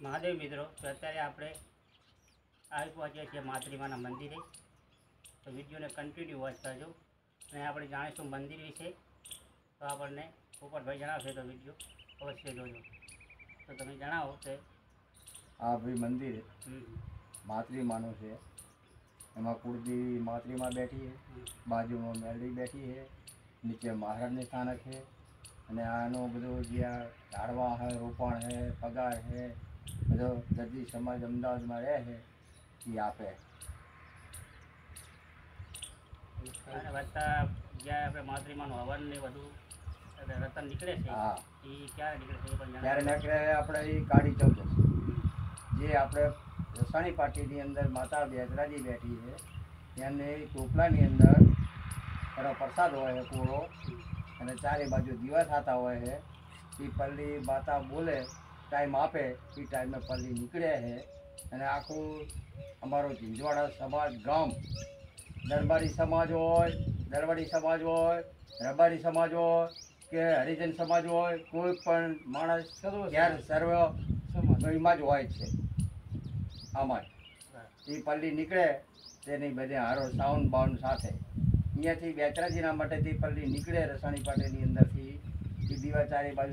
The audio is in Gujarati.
મહાદેવ મિત્રો, તો અત્યારે આપણે આવી પહોંચ્યા છીએ માતૃમાના મંદિરે. તો વિડીયોને કન્ટિન્યુ વોચ કરજો અને આપણે જાણીશું મંદિર વિશે. તો આપણને પોપટભાઈ જણાવશે, તો વિડીયો અવશ્ય જોજો. તો તમે જણાવો કે આ ભાઈ મંદિર માતૃમાનું છે. એમાં કુળદેવી માતૃમા બેઠી છે, બાજુમાં મેલડી બેઠી છે, નીચે મહારાજની સ્થાનક છે. અને આનું બધું જ્યાં ઝાડવા છે, રોપણ છે, પગાર છે, બધો દર્દી સમાજ અમદાવાદમાં રહે છે એ આપે. અને વધતા જ્યાં આપણે માતૃમાનું હવન ને બધું રતન નીકળે છે, હા, એ ક્યારે નીકળે છે એ પણ ત્યારે જણાવો. નીકળે આપણે એ કાળી ચૌદસ, જે આપણે રસાણી પાટીની અંદર માતા બેસરાજી બેઠી છે. ત્યાંને ચોપલાની અંદર એનો પ્રસાદ હોય છે કોળો, અને ચારે બાજુ દીવા થતા હોય છે. એ પલ્લી માતા બોલે, ટાઈમ આપે, એ ટાઈમે પલ્લી નીકળે છે. અને આખું અમારો ઝીંઝવાડા સમાજ ગામ, દરબારી સમાજ હોય, રબારી સમાજ હોય કે હરિજન સમાજ હોય, કોઈ પણ માણસ ક્યારે સર્વ એમાં જ હોય છે. આમાં જ એ પલ્લી નીકળે તેની બધે હારો સાઉન્ડ બાઉન્ડ સાથે અહીંયાથી બેચરાજીના માટેથી પલ્લી નીકળે રસાણી પાટીની અંદરથી. એ દીવા ચારે બાજુ